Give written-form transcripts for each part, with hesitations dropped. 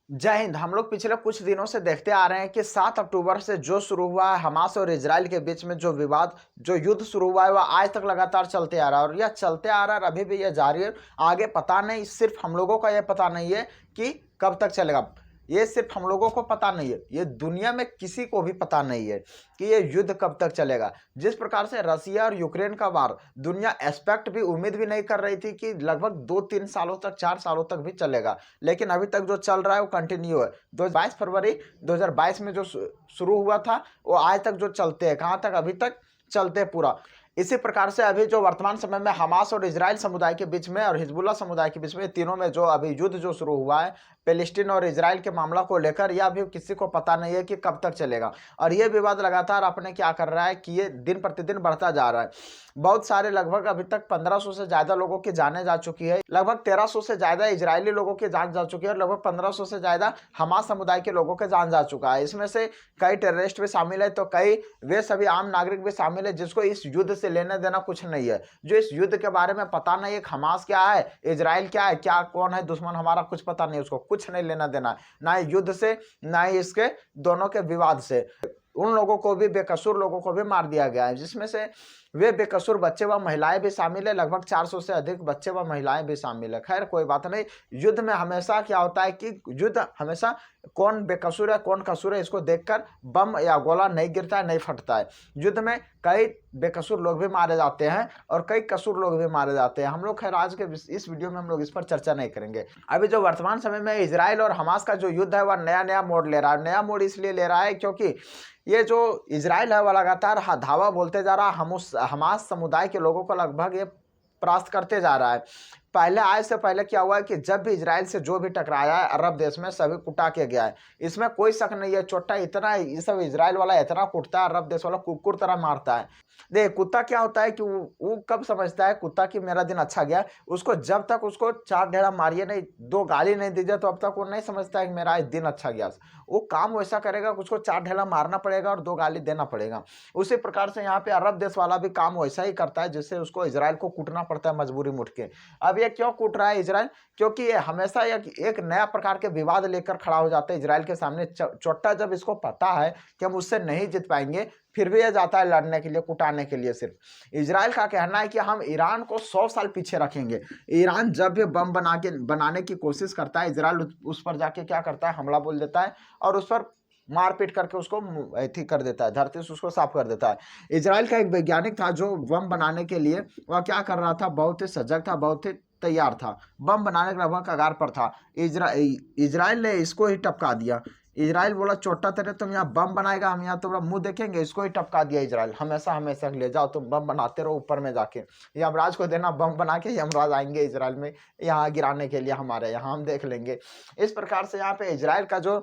जय हिंद। हम लोग पिछले कुछ दिनों से देखते आ रहे हैं कि 7 अक्टूबर से जो शुरू हुआ है हमास और इजराइल के बीच में जो विवाद, जो युद्ध शुरू हुआ है वह आज तक लगातार चलते आ रहा है और यह चलते आ रहा है और अभी भी यह जारी है। आगे पता नहीं, सिर्फ हम लोगों का यह पता नहीं है कि कब तक चलेगा। ये सिर्फ हम लोगों को पता नहीं है, ये दुनिया में किसी को भी पता नहीं है कि ये युद्ध कब तक चलेगा। जिस प्रकार से रसिया और यूक्रेन का वार दुनिया एक्सपेक्ट भी, उम्मीद भी नहीं कर रही थी कि लगभग 2-3 सालों तक, 4 सालों तक भी चलेगा, लेकिन अभी तक जो चल रहा है वो कंटिन्यू है। 22 फरवरी 2022 में जो शुरू हुआ था वो आज तक जो चलते हैं, कहाँ तक, अभी तक चलते हैं पूरा। इसी प्रकार से अभी जो वर्तमान समय में हमास और इजराइल समुदाय के बीच में और हिजबुल्लाह समुदाय के बीच में, तीनों में जो अभी युद्ध जो शुरू हुआ है पैलेस्टीन और इजराइल के मामला को लेकर, यह अभी किसी को पता नहीं है कि कब तक चलेगा। और ये विवाद लगातार अपने क्या कर रहा है कि ये दिन प्रतिदिन बढ़ता जा रहा है। बहुत सारे, लगभग अभी तक 1500 से ज्यादा लोगों की जाने जा चुकी है, लगभग 1300 से ज्यादा इजरायली लोगों की जान जा चुकी है और लगभग 1500 से ज्यादा हमास समुदाय के लोगों के जान जा चुका है। इसमें से कई टेररिस्ट भी शामिल है तो कई वे सभी आम नागरिक भी शामिल है जिसको इस युद्ध से लेना देना कुछ नहीं है, जो इस युद्ध के बारे में पता नहीं है। हमास क्या है, इजराइल क्या है, क्या कौन है दुश्मन हमारा, कुछ पता नहीं, उसको कुछ नहीं लेना देना, ना युद्ध से ना ही इसके दोनों के विवाद से। उन लोगों को भी, बेकसूर लोगों को भी मार दिया गया है, जिसमें से वे बेकसूर बच्चे व महिलाएं भी शामिल है। लगभग 400 से अधिक बच्चे व महिलाएं भी शामिल है। खैर कोई बात नहीं। युद्ध में हमेशा क्या होता है कि युद्ध हमेशा कौन बेकसूर है कौन कसूर है इसको देखकर बम या गोला नहीं गिरता है, नहीं फटता है। युद्ध में कई बेकसूर लोग भी मारे जाते हैं और कई कसूर लोग भी मारे जाते हैं। हम लोग खैर आज के इस वीडियो में हम लोग इस पर चर्चा नहीं करेंगे। अभी जो वर्तमान समय में इजराइल और हमास का जो युद्ध है वह नया नया मोड़ ले रहा है। नया मोड़ इसलिए ले रहा है क्योंकि ये जो इजराइल है वह लगातार धावा बोलते जा रहा है, हम उस हमास समुदाय के लोगों को लगभग ये परास्त करते जा रहा है। पहले, आज से पहले क्या हुआ है कि जब भी इजराइल से जो भी टकराया है अरब देश में सभी कुटा के गया है, इसमें कोई शक नहीं है। चोटा इतना, ये सब इजराइल वाला इतना कुटता है, अरब देश वाला कुकुर तरह मारता है। देख कुत्ता क्या होता है कि वो कब समझता है कुत्ता कि मेरा दिन अच्छा गया, उसको जब तक उसको 4 ढेड़ा मारिए नहीं, 2 गाली नहीं दीजिए तो अब तक वो नहीं समझता है कि मेरा आज दिन अच्छा गया। वो काम वैसा करेगा कि उसको 4 ढेला मारना पड़ेगा और 2 गाली देना पड़ेगा। उसी प्रकार से यहाँ पे अरब देश वाला भी काम वैसा ही करता है, जिससे उसको इजराइल को कूटना पड़ता है मजबूरी मुठ के। अब ये क्यों कूट रहा है इजराइल? क्योंकि ये हमेशा एक नया प्रकार के विवाद लेकर खड़ा हो जाता है इजराइल के सामने। चोट्टा जब इसको पता है कि हम उससे नहीं जीत पाएंगे, फिर भी ये जाता है लड़ने के लिए, कुटाने के लिए। सिर्फ इजराइल का कहना है कि हम ईरान को 100 साल पीछे रखेंगे। ईरान जब भी बम बनाने की कोशिश करता है, इजराइल उस पर जाके क्या करता है, हमला बोल देता है और उस पर मारपीट करके उसको ऐथी कर देता है, धरती से उसको साफ कर देता है। इजराइल का एक वैज्ञानिक था जो बम बनाने के लिए वह क्या कर रहा था, बहुत ही सजग था, बहुत ही तैयार था, बम बनाने के लगभग कगार पर था। इजराइल ने इसको ही टपका दिया। इजराइल बोला चोटा तेरे, तुम यहाँ बम बनाएगा, हम यहाँ तुम्हारा मुंह देखेंगे। इसको ही टपका दिया इजराइल। हमेशा हमेशा ले जाओ, तुम बम बनाते रहो ऊपर में जाके, यमराज को देना बम बना के, यमराज आएंगे इजराइल में यहाँ गिराने के लिए, हमारे यहाँ हम देख लेंगे। इस प्रकार से यहाँ पे इजराइल का जो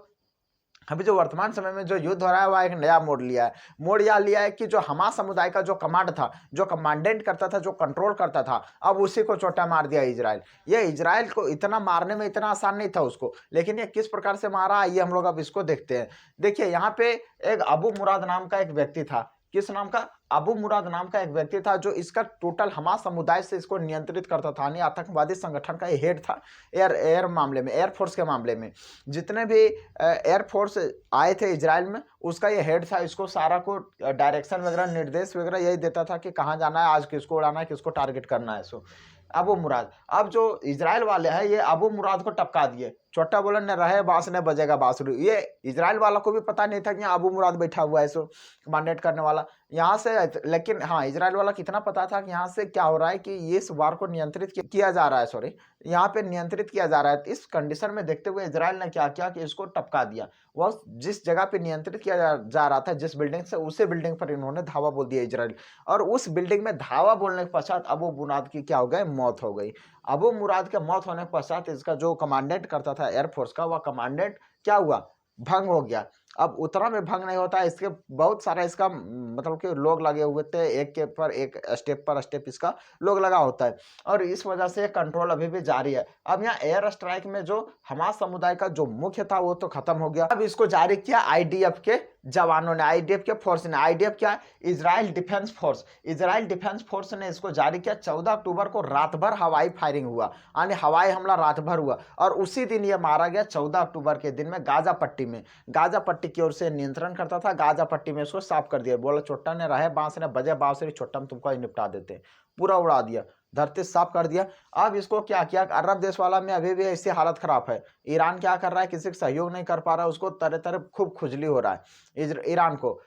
अभी जो वर्तमान समय में जो युद्ध हो रहा है वह एक नया मोड़ लिया है। मोड़ यह लिया है कि जो हमास समुदाय का जो कमांड था, जो कमांडेंट करता था, जो कंट्रोल करता था, अब उसी को चोटा मार दिया इजराइल। ये इजराइल को इतना मारने में इतना आसान नहीं था उसको, लेकिन ये किस प्रकार से मारा ये हम लोग अब इसको देखते हैं। देखिए यहाँ पे एक अबू मुराद नाम का एक व्यक्ति था। किस नाम का? अबू मुराद नाम का एक व्यक्ति था जो इसका टोटल हमास समुदाय से इसको नियंत्रित करता था, यानी आतंकवादी संगठन का ये हेड था। एयर मामले में, एयरफोर्स के मामले में जितने भी एयरफोर्स आए थे इजराइल में, उसका ये हेड था। इसको सारा को डायरेक्शन वगैरह, निर्देश वगैरह यही देता था कि कहाँ जाना है, आज किसको उड़ाना है, किसको टारगेट करना है। सो अबू मुराद, अब जो इजराइल वाले हैं ये अबू मुराद को टपका दिए। छोटा बोला न रहे बांस न बजेगा बांसुरी। ये इजराइल वाला को भी पता नहीं था कि यहाँ अबू मुराद बैठा हुआ है, सो कमांडेट करने वाला यहाँ से। लेकिन हाँ, इजराइल वाला कितना पता था कि यहाँ से क्या हो रहा है, कि इस वार को नियंत्रित किया जा रहा है, सॉरी, यहाँ पे नियंत्रित किया जा रहा है। इस कंडीशन में देखते हुए इजराइल ने क्या किया कि इसको टपका दिया। वह जिस जगह पे नियंत्रित किया जा रहा था, जिस बिल्डिंग से, उसी बिल्डिंग पर इन्होंने धावा बोल दिया इजराइल। और उस बिल्डिंग में धावा बोलने के पश्चात अबू मुराद की क्या हो गई, मौत हो गई। अबू मुराद के मौत होने के पश्चात इसका जो कमांडेंट करता था एयरफोर्स का, वह कमांडेंट क्या हुआ, भंग हो गया। अब उतना में भंग नहीं होता, इसके बहुत सारा इसका मतलब कि लोग लगे हुए थे, एक के पर एक, स्टेप पर स्टेप इसका लोग लगा होता है, और इस वजह से कंट्रोल अभी भी जारी है। अब यहाँ एयर स्ट्राइक में जो हमास समुदाय का जो मुख्य था वो तो खत्म हो गया। अब इसको जारी किया आईडीएफ के जवानों ने, आईडीएफ के फोर्स ने, आईडीएफ क्या है, Israel defence force, Israel defence force ने इसको जारी किया। 14 अक्टूबर को रात भर हवाई फायरिंग हुआ, यानी हवाई हमला रात भर हुआ और उसी दिन ये मारा गया 14 अक्टूबर के दिन में गाजा पट्टी में। गाजा पट्टी की ओर से नियंत्रण करता था, गाजा पट्टी में इसको साफ कर दिया। बोला चोट्टा ने रहे बांस ने बजे बांसुरी, छोट्टा में तुमको निपटा देते हैं, पूरा उड़ा दिया, धरती साफ कर दिया। अब इसको क्या किया, अरब देश वाला में अभी भी ऐसी हालत खराब है। ईरान क्या कर रहा है, किसी का सहयोग नहीं कर पा रहा है, उसको तरह तरह खूब खुजली हो रहा है ईरान को।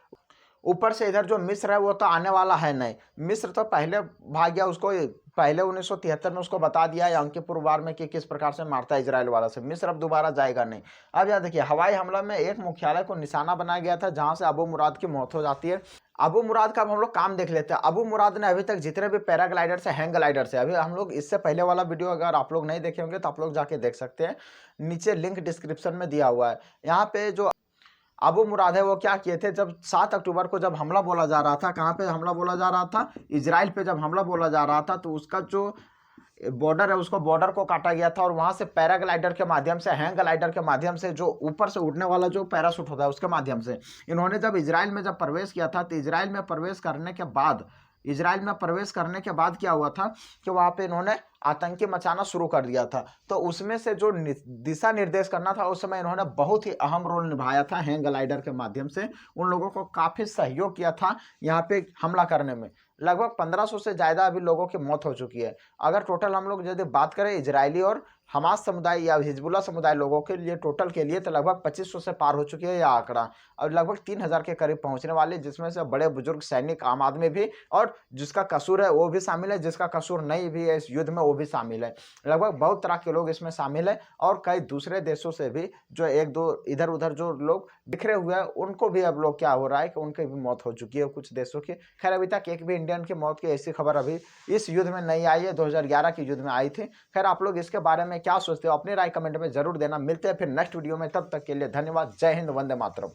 ऊपर से इधर जो मिस्र है वो तो आने वाला है नहीं, मिस्र तो पहले भाग गया, उसको पहले 1973 में उसको बता दिया है अंकिपुर वार में कि किस प्रकार से मारता है इजराइल वाला से। मिस्र अब दोबारा जाएगा नहीं। अब याद देखिए, हवाई हमला में एक मुख्यालय को निशाना बनाया गया था जहां से अबू मुराद की मौत हो जाती है। अबू मुराद का अब हम लोग काम देख लेते हैं। अबू मुराद ने अभी तक जितने भी पैराग्लाइडर से, हैंग ग्लाइडर से, अभी हम लोग इससे पहले वाला वीडियो अगर आप लोग नहीं देखे होंगे तो आप लोग जाके देख सकते हैं, नीचे लिंक डिस्क्रिप्शन में दिया हुआ है। यहाँ पे जो अबू मुराद है वो क्या किए थे, जब 7 अक्टूबर को जब हमला बोला जा रहा था, कहाँ पे हमला बोला जा रहा था, इजराइल पे जब हमला बोला जा रहा था, तो उसका जो बॉर्डर है उसको बॉर्डर को काटा गया था और वहां से पैराग्लाइडर के माध्यम से, हैंग ग्लाइडर के माध्यम से, जो ऊपर से उड़ने वाला जो पैराशूट होता है उसके माध्यम से इन्होंने जब इजराइल में जब प्रवेश किया था, तो इजराइल में प्रवेश करने के बाद, इजराइल में प्रवेश करने के बाद क्या हुआ था कि वहां पे इन्होंने आतंकी मचाना शुरू कर दिया था। तो उसमें से जो दिशा निर्देश करना था उस समय इन्होंने बहुत ही अहम रोल निभाया था। हैंग ग्लाइडर के माध्यम से उन लोगों को काफी सहयोग किया था यहाँ पे हमला करने में। लगभग 1500 से ज्यादा अभी लोगों की मौत हो चुकी है। अगर टोटल हम लोग यदि बात करें इजरायली और हमास समुदाय या हिजबुल्लाह समुदाय लोगों के लिए टोटल के लिए, तो लगभग 2500 से पार हो चुकी है यह आंकड़ा, और लगभग 3000 के करीब पहुंचने वाले, जिसमें से बड़े बुजुर्ग सैनिक, आम आदमी भी, और जिसका कसूर है वो भी शामिल है, जिसका कसूर नहीं भी है इस युद्ध में वो भी शामिल है। लगभग बहुत तरह के लोग इसमें शामिल है और कई दूसरे देशों से भी जो एक दो इधर उधर जो लोग बिखरे हुए हैं उनको भी अब लोग क्या हो रहा है कि उनकी भी मौत हो चुकी है कुछ देशों की। खैर अभी तक एक भी इंडियन की मौत की ऐसी खबर अभी इस युद्ध में नहीं आई है, 2011 के युद्ध में आई थी। खैर आप लोग इसके बारे में क्या सोचते हो, अपनी राय कमेंट में जरूर देना। मिलते हैं फिर नेक्स्ट वीडियो में, तब तक के लिए धन्यवाद। जय हिंद, वंदे मातरम।